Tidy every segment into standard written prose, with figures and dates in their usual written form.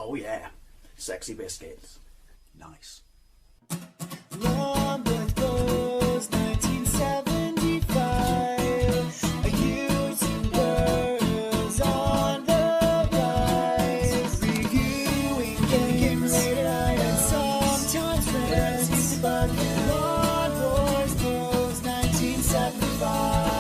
Oh yeah, sexy biscuits. Nice. Long was 1975. A YouTuber's on the rise. Reviewing games late at night and sometimes friends. But Long was 1975.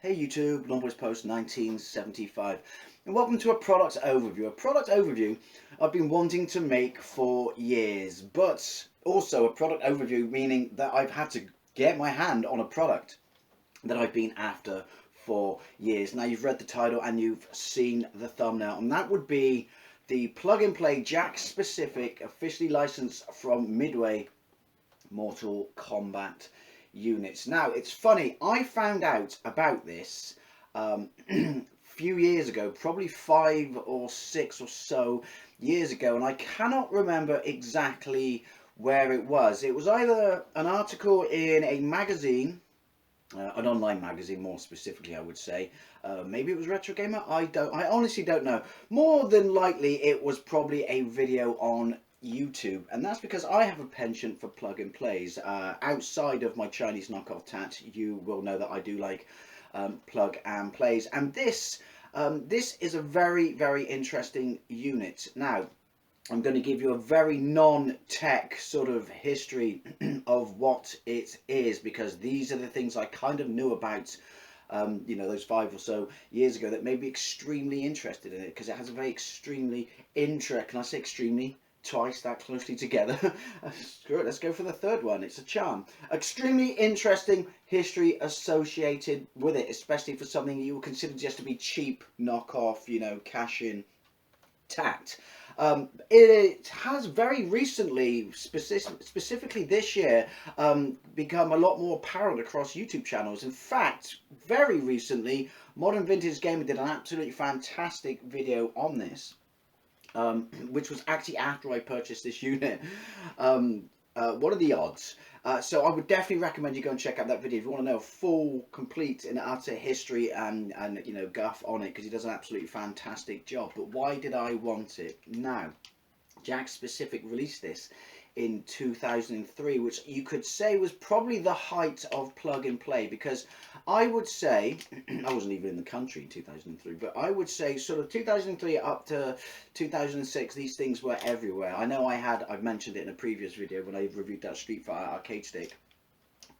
Hey YouTube, Longboys Post 1975, and welcome to a product overview. A product overview I've been wanting to make for years, but also a product overview meaning that I've had to get my hand on a product that I've been after for years. Now you've read the title and you've seen the thumbnail, and that would be the plug-and-play Jack-specific, officially licensed from Midway Mortal Kombat units. Now it's funny, I found out about this few years ago, probably 5 or 6 or so years ago, and I cannot remember exactly where it was. It was either an article in a magazine, an online magazine more specifically I would say, maybe it was Retro Gamer, I honestly don't know. More than likely it was probably a video on YouTube, and that's because I have a penchant for plug and plays. Outside of my Chinese knockoff tat, you will know that I do like plug and plays, and this is a very interesting unit. Now I'm going to give you a very non-tech sort of history of what it is, because these are the things I kind of knew about you know, those 5 or so years ago that made me extremely interested in it, because it has a very extremely can I say extremely twice that closely together? Screw it, let's go for the third one. It's a charm. Extremely interesting history associated with it, especially for something you would consider just to be cheap knockoff, you know, cash in tat. It has very recently, specifically this year, become a lot more apparent across YouTube channels. In fact, very recently, Modern Vintage Gamer did an absolutely fantastic video on this, which was actually after I purchased this unit. What are the odds? So I would definitely recommend you go and check out that video if you want to know a full, complete and utter history and you know, guff on it, because he does an absolutely fantastic job. But why did I want it? Now, Jack Specific released this in 2003, which you could say was probably the height of plug and play, because I would say, I wasn't even in the country in 2003, but I would say sort of 2003 up to 2006, these things were everywhere. I know I've mentioned it in a previous video when I reviewed that Street Fighter arcade stick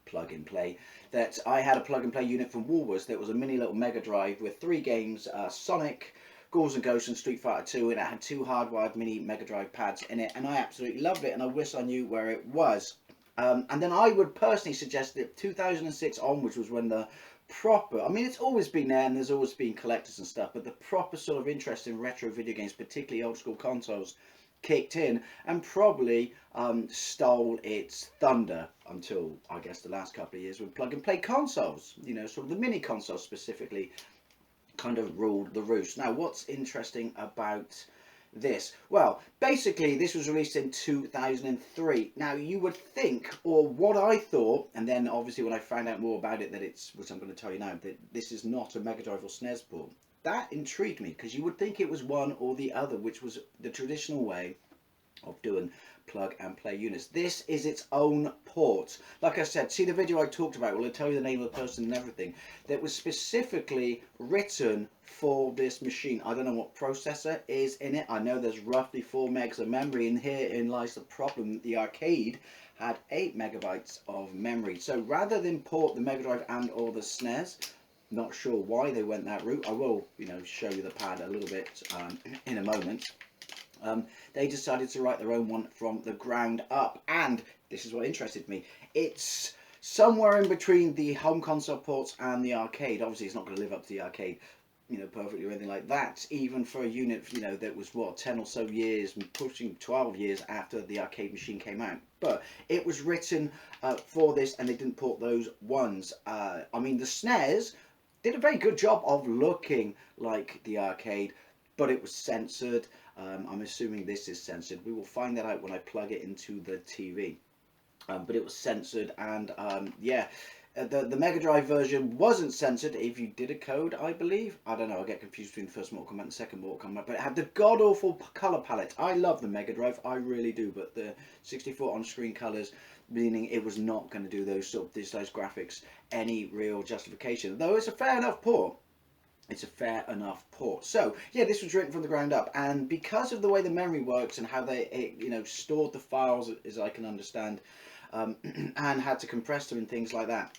plug and play, that I had a plug and play unit from Woolworths that was a mini little Mega Drive with 3 games, Sonic, Ghouls and Ghosts and Street Fighter 2, and it had 2 hardwired mini Mega Drive pads in it, and I absolutely loved it, and I wish I knew where it was. And then I would personally suggest that 2006 onwards was when the proper, I mean, it's always been there and there's always been collectors and stuff, but the proper sort of interest in retro video games, particularly old school consoles, kicked in and probably stole its thunder until I guess the last couple of years when plug and play consoles, you know, sort of the mini consoles specifically, kind of ruled the roost. Now what's interesting about this? Well, basically this was released in 2003. Now you would think, or what I thought, and then obviously when I found out more about it, that it's, which I'm going to tell you now, that this is not a Mega Drive or SNES port. That intrigued me, because you would think it was one or the other, which was the traditional way of doing plug and play units. This is its own port. Like I said, see the video I talked about, will I tell you the name of the person and everything, that was specifically written for this machine. I don't know what processor is in it. I know there's roughly 4 megs of memory, and herein lies the problem. The arcade had 8 megabytes of memory. So rather than port the Mega Drive and or the SNES, not sure why they went that route. I will, you know, show you the pad a little bit in a moment. They decided to write their own one from the ground up, and this is what interested me. It's somewhere in between the home console ports and the arcade. Obviously it's not going to live up to the arcade, you know, perfectly or anything like that, even for a unit, you know, that was what, 10 or so years, pushing 12 years after the arcade machine came out. But it was written for this, and they didn't port those ones. I mean, the SNES did a very good job of looking like the arcade, but it was censored. I'm assuming this is censored. We will find that out when I plug it into the TV. but it was censored, and yeah. The Mega Drive version wasn't censored if you did a code, I believe. I don't know, I get confused between the first Mortal Kombat and the second Mortal Kombat, but it had the god-awful colour palette. I love the Mega Drive, I really do, but the 64 on-screen colours, meaning it was not going to do those sort of digitalised graphics any real justification. Though it's a fair enough port. It's a fair enough port. So yeah, this was written from the ground up, and because of the way the memory works and how they stored the files, as I can understand, and had to compress them and things like that,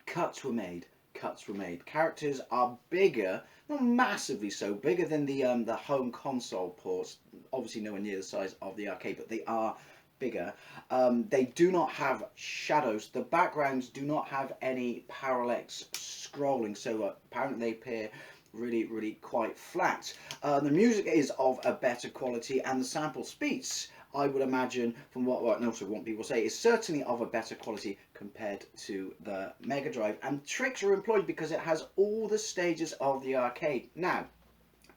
cuts were made. Cuts were made. Characters are bigger, not massively so, bigger than the home console ports. Obviously nowhere near the size of the arcade, but they are bigger. They do not have shadows. The backgrounds do not have any parallax scrolling, so apparently they appear really quite flat. The music is of a better quality, and the sample speech, I would imagine, from what and also what people say, is certainly of a better quality compared to the Mega Drive. And tricks are employed because it has all the stages of the arcade. Now,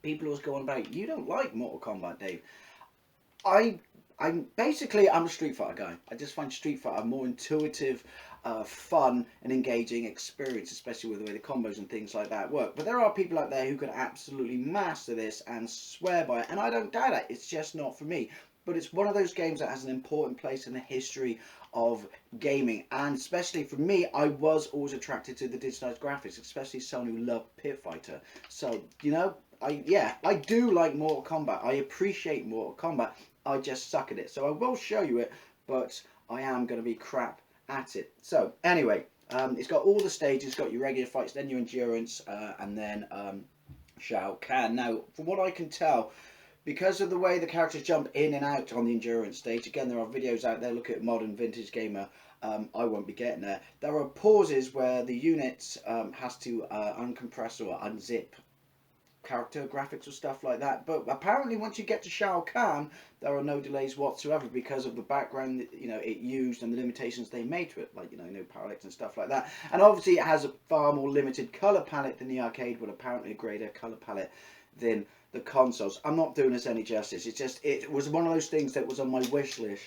people always go on about, you don't like Mortal Kombat, Dave. I'm a Street Fighter guy. I just find Street Fighter a more intuitive, fun and engaging experience, especially with the way the combos and things like that work. But there are people out there who can absolutely master this and swear by it, and I don't doubt it. It's just not for me. But it's one of those games that has an important place in the history of gaming, and especially for me, I was always attracted to the digitized graphics, especially someone who loved Pit Fighter. So I do like Mortal Kombat. I appreciate Mortal Kombat. I just suck at it. So I will show you it, but I am going to be crap at it. So anyway, it's got all the stages. It's got your regular fights, then your endurance, and then Shao Kahn. Now, from what I can tell, because of the way the characters jump in and out on the endurance stage, again, there are videos out there, look at Modern Vintage Gamer, I won't be getting there. There are pauses where the unit has to uncompress or unzip character graphics or stuff like that. But apparently once you get to Shao Kahn, there are no delays whatsoever because of the background it used and the limitations they made to it, like no parallax and stuff like that. And obviously it has a far more limited color palette than the arcade, but apparently a greater color palette than the consoles. I'm not doing this any justice. It was one of those things that was on my wish list.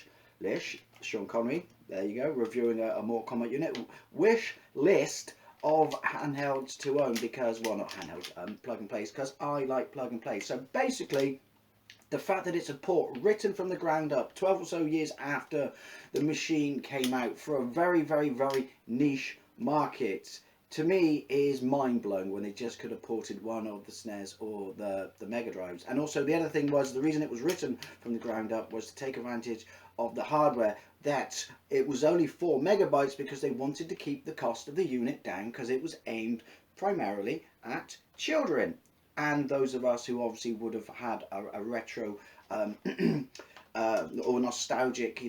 Sean Connery, there you go, reviewing a Mortal Kombat unit wish list of handhelds to own, because, well, not handhelds, plug and plays, because I like plug and play. So basically, the fact that it's a port written from the ground up 12 or so years after the machine came out for a very niche market, to me is mind-blowing, when they just could have ported one of the SNES or the Mega Drives. And also the other thing was, the reason it was written from the ground up was to take advantage of the hardware, that it was only 4 megabytes because they wanted to keep the cost of the unit down, because it was aimed primarily at children and those of us who obviously would have had a retro or nostalgic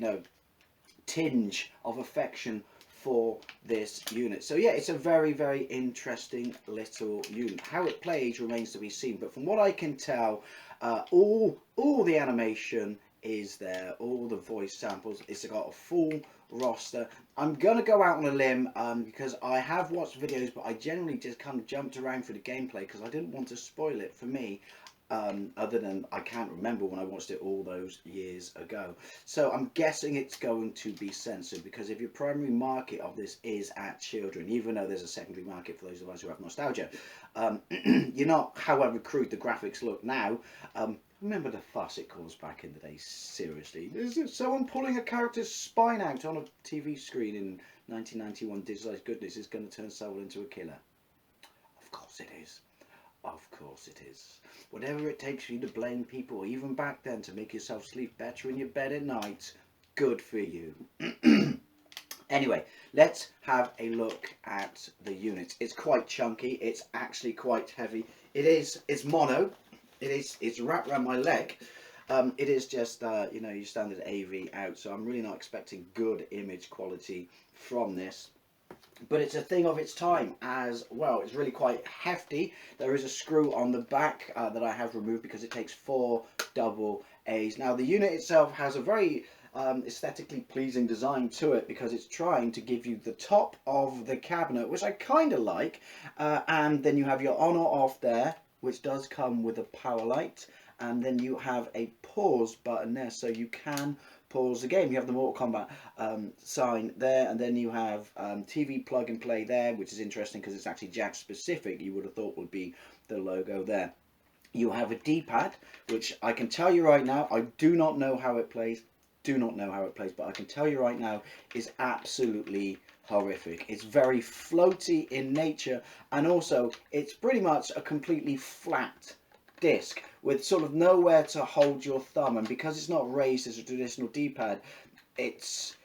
tinge of affection for this unit. So yeah, it's a very interesting little unit. How it plays remains to be seen, but from what I can tell, all the animation is there, all the voice samples. It's got a full roster. I'm gonna go out on a limb because I have watched videos, but I generally just kind of jumped around for the gameplay because I didn't want to spoil it for me. Other than I can't remember when I watched it all those years ago. So I'm guessing it's going to be censored, because if your primary market of this is at children, even though there's a secondary market for those of us who have nostalgia, you're not, however crude the graphics look now, remember the fuss it caused back in the day, seriously. Is someone pulling a character's spine out on a TV screen in 1991 digitalized goodness is going to turn someone into a killer? Of course it is. Of course it is. Whatever it takes for you to blame people, even back then, to make yourself sleep better in your bed at night, good for you. Anyway, let's have a look at the unit. It's quite chunky. It's actually quite heavy. It's mono. It's wrapped around my leg. It is just your standard AV out, so I'm really not expecting good image quality from this. But it's a thing of its time as well. It's really quite hefty. There is a screw on the back that I have removed because it takes 4 double A's. Now the unit itself has a very aesthetically pleasing design to it, because it's trying to give you the top of the cabinet, which I kind of like, and then you have your on or off there, which does come with a power light, and then you have a pause button there, so you can pause the game. You have the Mortal Kombat sign there, and then you have TV plug and play there, which is interesting because it's actually Jack specific. You would have thought would be the logo there. You have a D-pad, which I can tell you right now, I do not know how it plays. But I can tell you right now is absolutely horrific. It's very floaty in nature, and also it's pretty much a completely flat disc with sort of nowhere to hold your thumb, and because it's not raised as a traditional D-pad, there's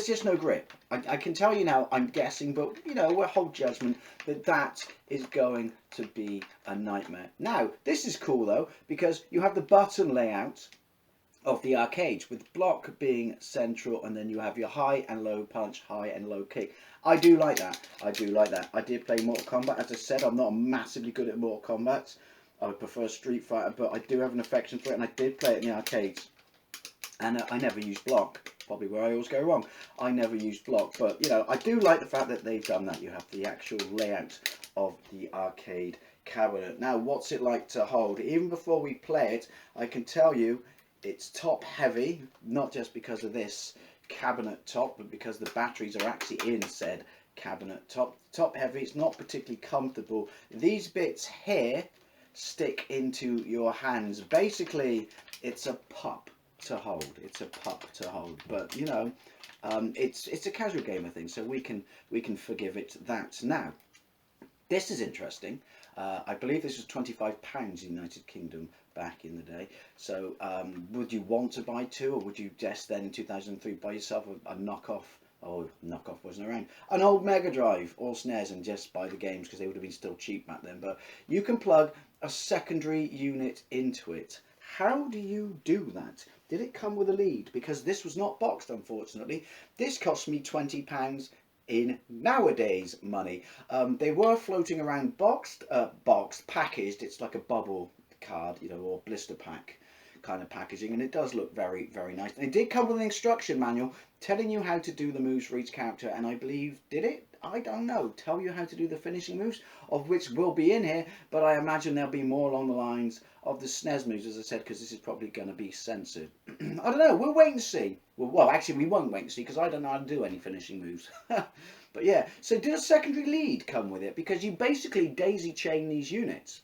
just no grip. I can tell you now, I'm guessing, but you know, we'll hold judgment, that is going to be a nightmare. Now this is cool though, because you have the button layout of the arcades, with block being central, and then you have your high and low punch, high and low kick. I do like that. I did play Mortal Kombat. As I said, I'm not massively good at Mortal Kombat. I would prefer Street Fighter, but I do have an affection for it, and I did play it in the arcades. And I never used block. Probably where I always go wrong. I never used block, but you know, I do like the fact that they've done that. You have the actual layout of the arcade cabinet. Now, what's it like to hold? Even before we play it, I can tell you, it's top heavy, not just because of this cabinet top, but because the batteries are actually in said cabinet top. Top heavy, it's not particularly comfortable. These bits here stick into your hands. Basically, it's a pup to hold. But you know, it's a casual gamer thing, so we can forgive it that. Now, this is interesting. I believe this was £25 United Kingdom back in the day. So would you want to buy two, or would you just then in 2003 buy yourself a knockoff? Oh, knockoff wasn't around. An old Mega Drive or SNES and just buy the games, because they would have been still cheap back then. But you can plug a secondary unit into it. How do you do that? Did it come with a lead? Because this was not boxed, unfortunately. This cost me £20 in nowadays money. They were floating around boxed, packaged. It's like a bubble card, you know, or blister pack kind of packaging, and it does look very, very nice. And it did come with an instruction manual telling you how to do the moves for each character, and I believe, did it? I don't know, tell you how to do the finishing moves, of which will be in here, but I imagine there'll be more along the lines of the SNES moves, as I said, because this is probably going to be censored. I don't know, we'll wait and see. Well, actually, we won't wait and see, because I don't know how to do any finishing moves. But yeah, so did a secondary lead come with it? Because you basically daisy chain these units.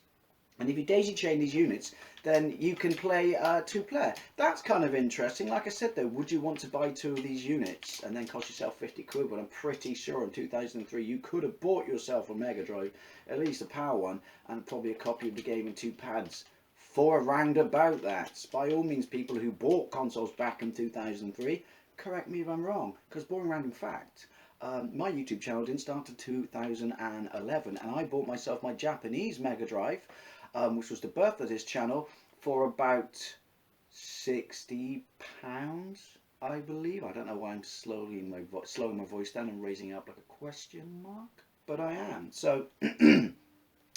And if you daisy chain these units, then you can play two-player. That's kind of interesting. Like I said though, would you want to buy two of these units and then cost yourself 50 quid? But I'm pretty sure in 2003 you could have bought yourself a Mega Drive, at least a power one, and probably a copy of the game in two pads for around about that. By all means, people who bought consoles back in 2003, correct me if I'm wrong, because boring random fact, my YouTube channel didn't start until 2011, and I bought myself my Japanese Mega Drive, which was the birth of this channel, for about £60, I believe. I don't know why I'm slowing my voice down and raising it up like a question mark, but I am. So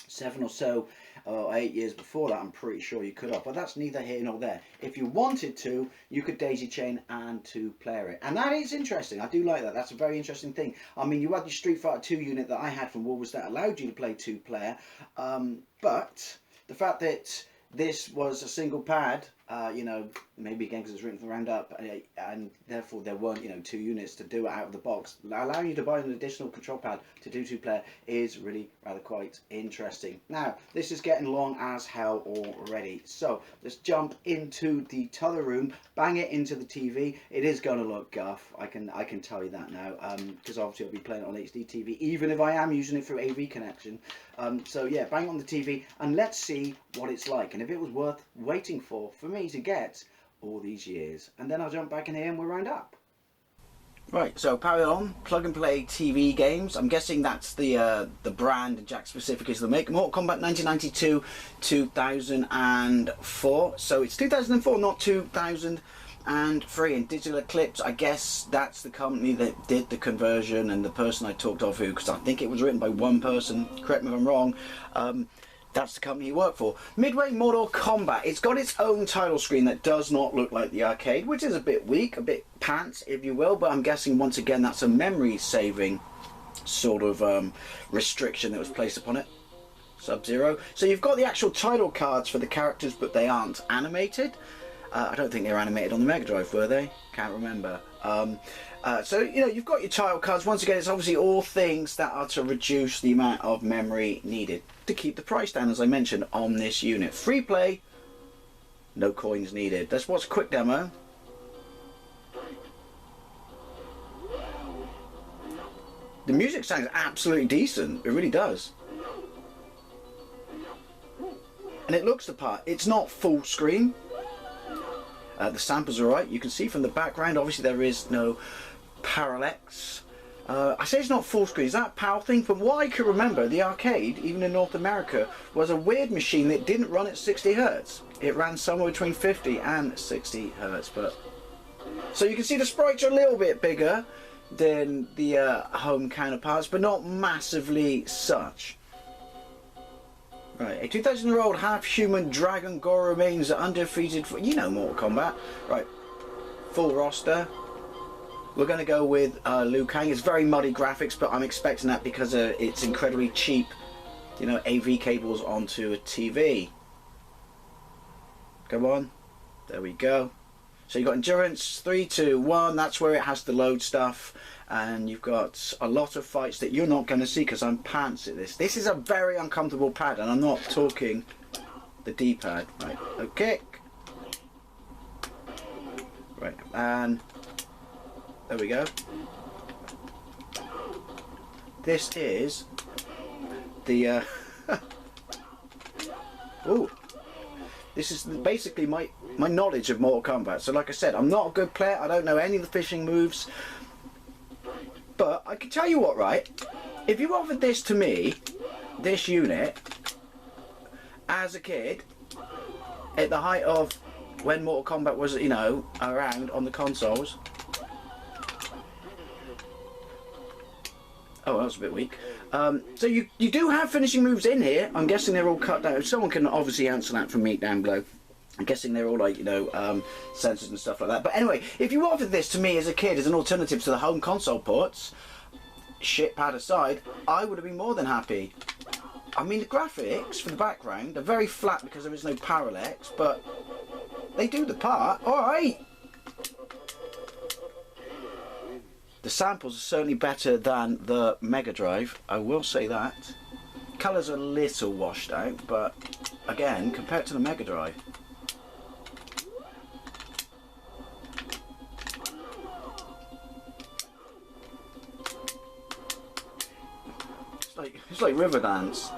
7 or so, 8 years before that, I'm pretty sure you could have, but that's neither here nor there. If you wanted to, you could daisy chain and two-player it, and that is interesting. I do like that. That's a very interesting thing. I mean, you had the Street Fighter 2 unit that I had from Woolworths that allowed you to play two-player, but the fact that this was a single pad, you know, maybe again because it's written from the round up, and therefore there weren't, you know, two units to do it out of the box, allowing you to buy an additional control pad to do two-player is really rather quite interesting. Now, this is getting long as hell already, so let's jump into the t'other room, bang it into the TV. It is going to look guff, I can tell you that now, because obviously I'll be playing it on HD TV, even if I am using it through AV connection. So yeah, bang it on the TV, and let's see what it's like, and if it was worth waiting for me to get all these years. And then I'll jump back in here and we'll round up. Right, so power it on, plug and play TV games. I'm guessing that's the brand, and Jack specific is the make. Mortal Kombat 1992, 2004. So it's 2004, not 2003. And Digital Eclipse, I guess that's the company that did the conversion, and the person I talked of who, because I think it was written by one person, correct me if I'm wrong, that's the company he worked for. Midway Mortal Kombat. It's got its own title screen that does not look like the arcade, which is a bit weak, a bit pants, if you will, but I'm guessing once again that's a memory saving sort of restriction that was placed upon it. Sub-Zero. So you've got the actual title cards for the characters, but they aren't animated. I don't think they were animated on the Mega Drive, were they? Can't remember. So, you know, you've got your title cards. Once again, it's obviously all things that are to reduce the amount of memory needed to keep the price down, as I mentioned, on this unit. Free play, no coins needed. Let's watch a quick demo. The music sounds absolutely decent. It really does. And it looks the part. It's not full screen. The samples are right. You can see from the background, obviously there is no parallax. I say it's not full screen. Is that a PAL thing? From what I can remember, the arcade, even in North America, was a weird machine that didn't run at 60 Hertz. It ran somewhere between 50 and 60 Hertz. But so you can see the sprites are a little bit bigger than the home counterparts, but not massively such. Right, a 2,000-year-old half-human dragon gore remains undefeated for, you know, Mortal Kombat. Right, full roster. We're going to go with Liu Kang. It's very muddy graphics, but I'm expecting that because it's incredibly cheap, you know, AV cables onto a TV. Come on, there we go. So you've got endurance, 3, 2, 1, that's where it has to load stuff. And you've got a lot of fights that you're not going to see because I'm pants at this. This is a very uncomfortable pad, and I'm not talking the D-pad. Right, okay. Right, and there we go. This is the... Ooh. This is basically my knowledge of Mortal Kombat. So like I said, I'm not a good player. I don't know any of the fishing moves. But I can tell you what, right? If you offered this to me, this unit, as a kid, at the height of when Mortal Kombat was, you know, around on the consoles. Oh, that was a bit weak. So you do have finishing moves in here. I'm guessing they're all cut down. Someone can obviously answer that from me down below. I'm guessing they're all like, you know, sensors and stuff like that. But anyway, if you offered this to me as a kid as an alternative to the home console ports, shit pad aside, I would have been more than happy. I mean, the graphics for the background are very flat because there is no parallax, but they do the part. Alright! The samples are certainly better than the Mega Drive, I will say that. Colours are a little washed out, but again, compared to the Mega Drive. It's like Riverdance.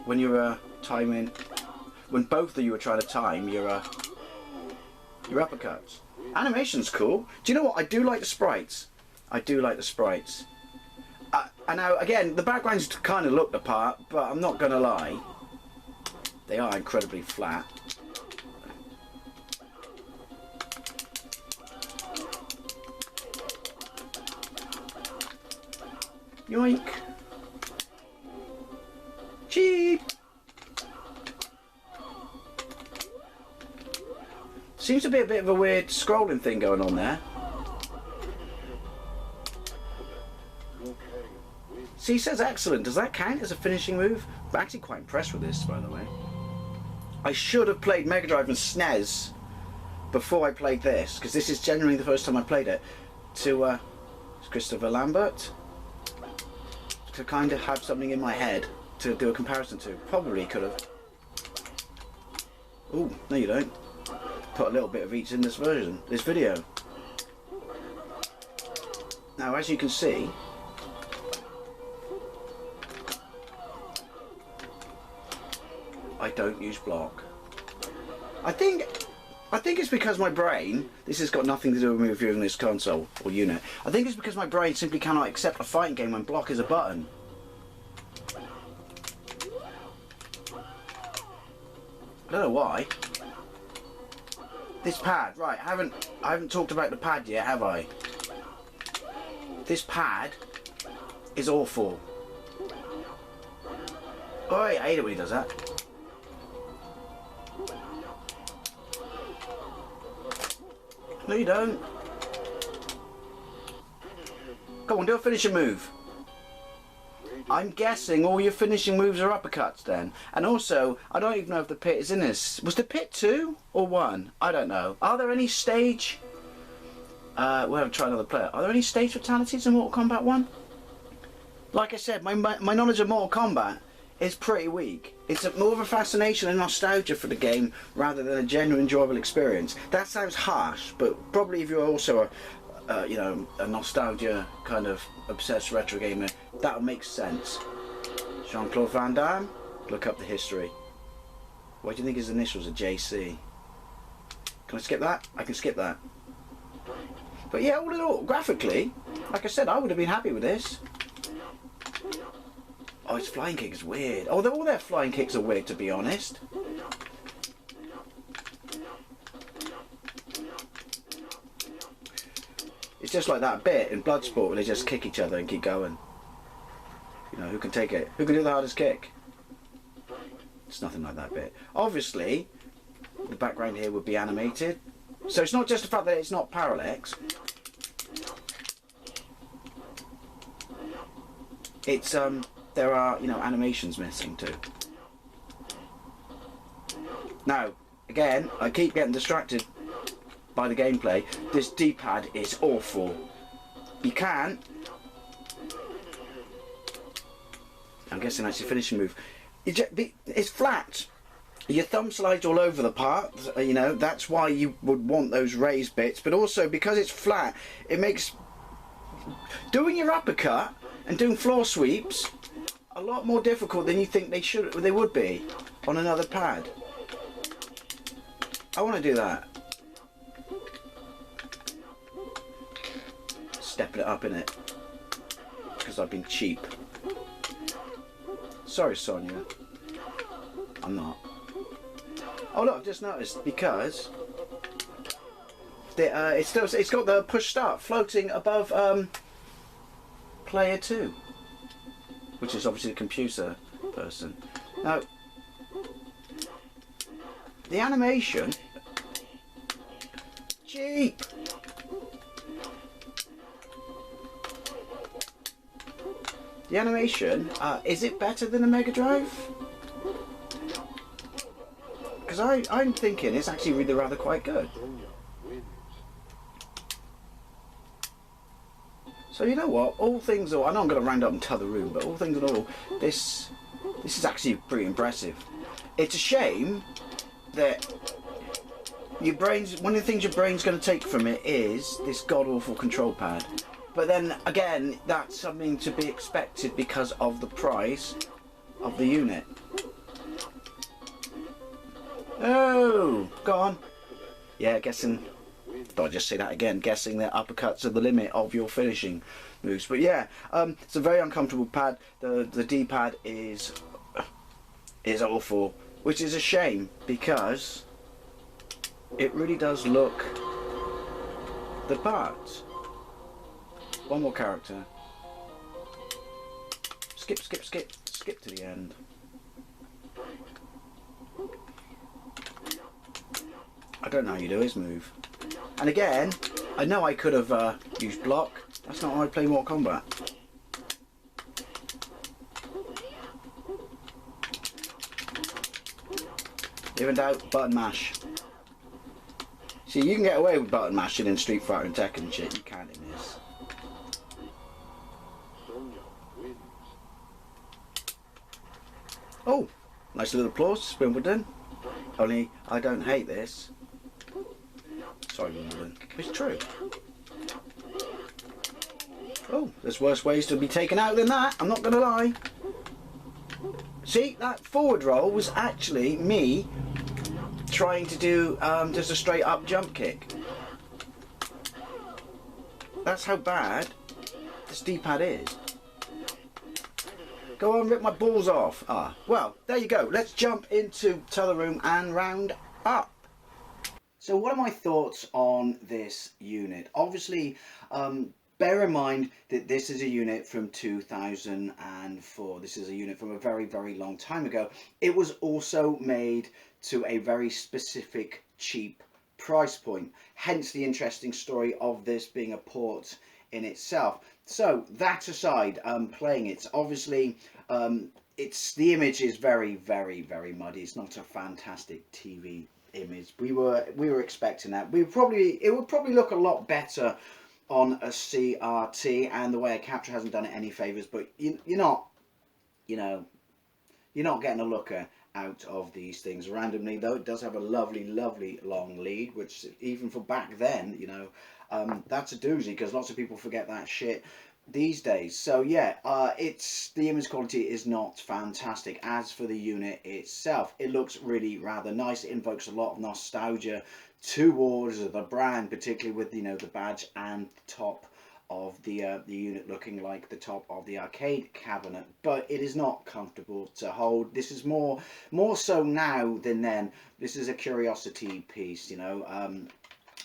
When you're timing, when both of you are trying to time your uppercuts. Animation's cool. Do you know what? I do like the sprites. I do like the sprites. And now again, the backgrounds kind of look the part, but I'm not gonna lie, they are incredibly flat. Yoink! Cheap! Seems to be a bit of a weird scrolling thing going on there. See, he says excellent. Does that count as a finishing move? I'm actually quite impressed with this, by the way. I should have played Mega Drive and SNES before I played this, because this is genuinely the first time I played it. To Christopher Lambert. To kind of have something in my head to do a comparison to. Probably could have. Ooh, no you don't. Put a little bit of each in this version, this video. Now, as you can see, I don't use block. I think it's because my brain, this has got nothing to do with me reviewing this console or unit. I think it's because my brain simply cannot accept a fighting game when block is a button. I don't know why. This pad, right, I haven't talked about the pad yet, have I? This pad is awful. Oh, I hate it when he does that. No, you don't. Come on, do a finisher move. I'm guessing all your finishing moves are uppercuts then. And also, I don't even know if the pit is in this. Was the pit 2 or 1? I don't know. Are there any stage... we'll have to try another player. Are there any stage fatalities in Mortal Kombat 1? Like I said, my knowledge of Mortal Kombat is pretty weak. It's more of a fascination and nostalgia for the game rather than a genuine enjoyable experience. That sounds harsh, but probably if you're also you know, a nostalgia kind of obsessed retro gamer, that'll make sense. Jean-Claude Van Damme, look up the history. Why do you think his initials are JC? Can I skip that? I can skip that. But yeah, all in all, graphically, like I said, I would have been happy with this. Oh, his flying kick is weird. Oh, all their flying kicks are weird, to be honest. It's just like that bit in Bloodsport where they just kick each other and keep going. You know, who can take it? Who can do the hardest kick? It's nothing like that bit. Obviously, the background here would be animated. So it's not just the fact that it's not parallax. It's, there are, you know, animations missing too. Now, again, I keep getting distracted by the gameplay. This D-pad is awful. You can... I'm guessing that's your finishing move. It's flat. Your thumb slides all over the part, you know, that's why you would want those raised bits, but also because it's flat, it makes doing your uppercut and doing floor sweeps a lot more difficult than you think they would be on another pad. I want to do that. Stepping it up in it because I've been cheap. Sorry, Sonia. I'm not. Oh look, I've just noticed because it's got the push start floating above player 2, which is obviously the computer person. Now, the animation, cheap. The animation, is it better than the Mega Drive? Because I'm thinking it's actually really rather quite good. So you know what, all things all, I know I'm going to round up and tell the room, but all things and all, this is actually pretty impressive. It's a shame that your brain's, one of the things your brain's going to take from it is this god-awful control pad. But then again, that's something to be expected because of the price of the unit. Oh, go on. Yeah, guessing. I'll just say that again. Guessing that uppercuts are the limit of your finishing moves. But yeah, it's a very uncomfortable pad. The D-pad is awful, which is a shame because it really does look the part. One more character. Skip to the end. I don't know how you do his move. And again, I know I could have used block. That's not how I play Mortal Kombat. Even doubt, button mash. See, you can get away with button mashing in Street Fighter and Tekken and shit. You can't in this. Oh, nice little applause, Wimbledon. Only I don't hate this. Sorry, Wimbledon. It's true. Oh, there's worse ways to be taken out than that. I'm not going to lie. See, that forward roll was actually me trying to do just a straight up jump kick. That's how bad this D-pad is. Go on, rip my balls off. Ah, well, there you go. Let's jump into Teller Room and round up. So what are my thoughts on this unit? Obviously, bear in mind that this is a unit from 2004. This is a unit from a very, very long time ago. It was also made to a very specific, cheap price point. Hence the interesting story of this being a port in itself. So that aside, playing it, obviously, the image is very, very, very muddy. It's not a fantastic TV image. We were expecting that. It would probably look a lot better on a CRT, and the way a capture hasn't done it any favors. But you're not, you know, you're not getting a looker out of these things randomly, though. It does have a lovely, lovely long lead, which even for back then, that's a doozy, because lots of people forget that shit these days. So yeah, the image quality is not fantastic. As for the unit itself, it looks really rather nice. It invokes a lot of nostalgia towards the brand, particularly with the badge and top of the unit looking like the top of the arcade cabinet, but it is not comfortable to hold. This is more so now than then. This is a curiosity piece,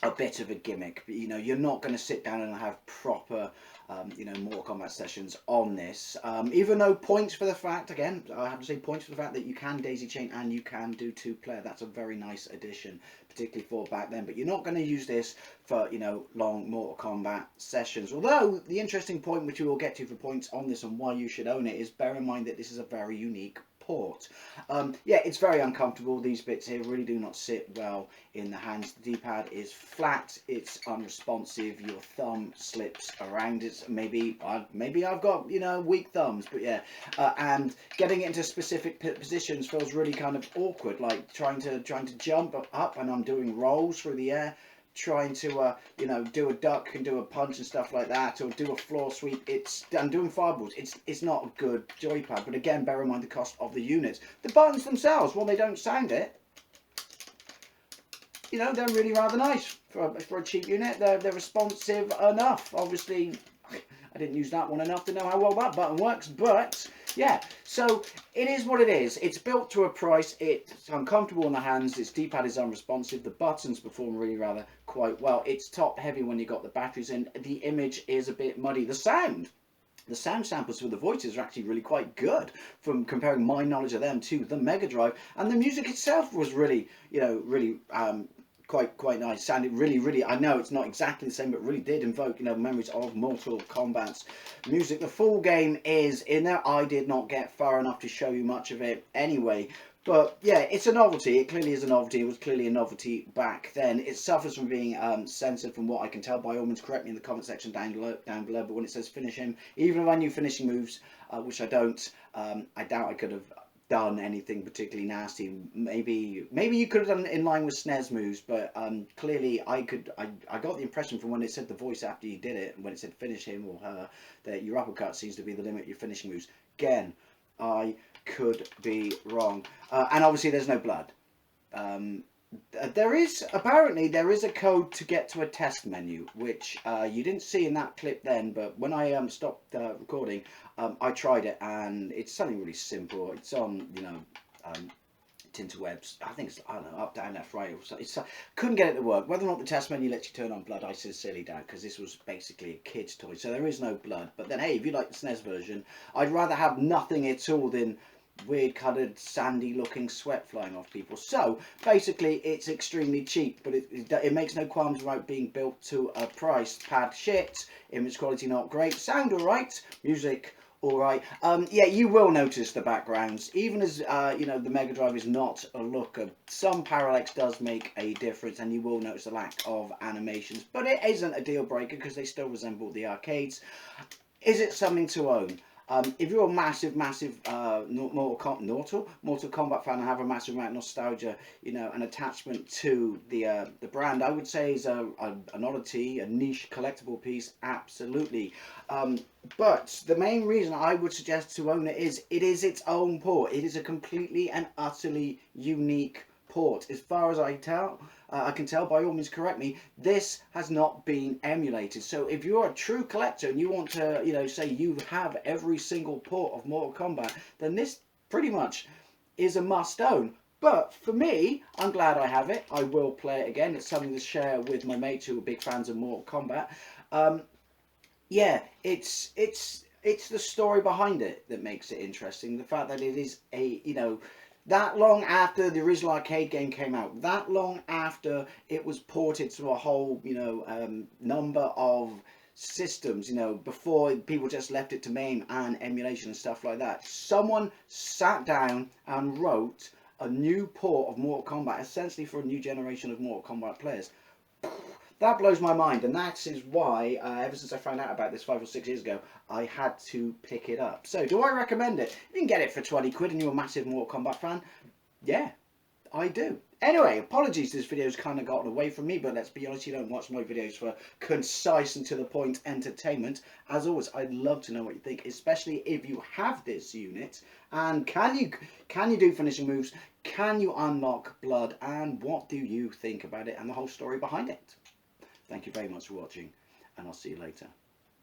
a bit of a gimmick. But, you're not going to sit down and have proper Mortal Kombat sessions on this, even though points for the fact, again, I have to say points for the fact that you can daisy chain and you can do 2-player. That's a very nice addition, particularly for back then. But you're not going to use this for long Mortal Kombat sessions. Although the interesting point, which we will get to for points on this and why you should own it, is bear in mind that this is a very unique port. Yeah, it's very uncomfortable. These bits here really do not sit well in the hands. The D-pad is flat, it's unresponsive, your thumb slips around it. Maybe I've got weak thumbs, but yeah, and getting it into specific positions feels really kind of awkward, like trying to jump up, and I'm doing rolls through the air, trying to do a duck and do a punch and stuff like that, or do a floor sweep. I'm doing fireballs. It's not a good joypad. But again, bear in mind the cost of the units. The buttons themselves, while they don't sound it, they're really rather nice for a cheap unit. They're responsive enough. Obviously, I didn't use that one enough to know how well that button works, but yeah, so it is what it is. It's built to a price. It's uncomfortable in the hands. Its D-pad is unresponsive. The buttons perform really rather quite well. It's top heavy when you got the batteries in. The image is a bit muddy. The sound samples for the voices are actually really quite good, from comparing my knowledge of them to the Mega Drive, and the music itself was really, quite nice. Sounded really, I know it's not exactly the same, but really did invoke memories of Mortal Kombat's music. The full game is in there. I did not get far enough to show you much of it anyway, but yeah, it's a novelty. It clearly is a novelty. It was clearly a novelty back then. It suffers from being censored, from what I can tell. By all means, correct me in the comment section down below, but when it says finish him, even if I knew finishing moves, which I don't, I doubt I could have done anything particularly nasty. Maybe you could have done it in line with SNES moves, but clearly I got the impression from when it said the voice after you did it, when it said finish him or her, that your uppercut seems to be the limit of your finishing moves. Again, I could be wrong. And obviously there's no blood. There is a code to get to a test menu, which you didn't see in that clip then, but when I stopped recording, I tried it, and it's something really simple. It's on Tinterwebs. I think it's, I don't know, up, down, left, right. Couldn't get it to work. Whether or not the test menu lets you turn on blood, I sincerely doubt, because this was basically a kid's toy, so there is no blood. But then, hey, if you like the SNES version, I'd rather have nothing at all than weird coloured sandy looking sweat flying off people. So basically it's extremely cheap, but it makes no qualms about being built to a price. Pad shit, image quality not great, sound alright, music alright. Yeah, you will notice the backgrounds, even as the Mega Drive is not a looker. Some parallax does make a difference, and you will notice the lack of animations, but it isn't a deal breaker because they still resemble the arcades. Is it something to own? If you're a massive Mortal Kombat fan and have a massive amount of nostalgia, an attachment to the brand, I would say is an oddity, a niche collectible piece, absolutely. But the main reason I would suggest to own it is its own port. It is a completely and utterly unique port. As far as I can tell, by all means correct me, this has not been emulated. So if you're a true collector and you want to, say you have every single port of Mortal Kombat, then this pretty much is a must own. But for me, I'm glad I have it. I will play it again. It's something to share with my mates who are big fans of Mortal Kombat. Yeah, it's the story behind it that makes it interesting. The fact that it is that long after the original arcade game came out, that long after it was ported to a whole, number of systems, you know, before people just left it to MAME and emulation and stuff like that. Someone sat down and wrote a new port of Mortal Kombat, essentially for a new generation of Mortal Kombat players. That blows my mind, and that is why, ever since I found out about this 5 or 6 years ago, I had to pick it up. So, do I recommend it? If you can get it for 20 quid and you're a massive Mortal Kombat fan, yeah, I do. Anyway, apologies, this video's kind of gotten away from me, but let's be honest, you don't watch my videos for concise and to the point entertainment. As always, I'd love to know what you think, especially if you have this unit, and can you do finishing moves, can you unlock blood, and what do you think about it and the whole story behind it? Thank you very much for watching, and I'll see you later.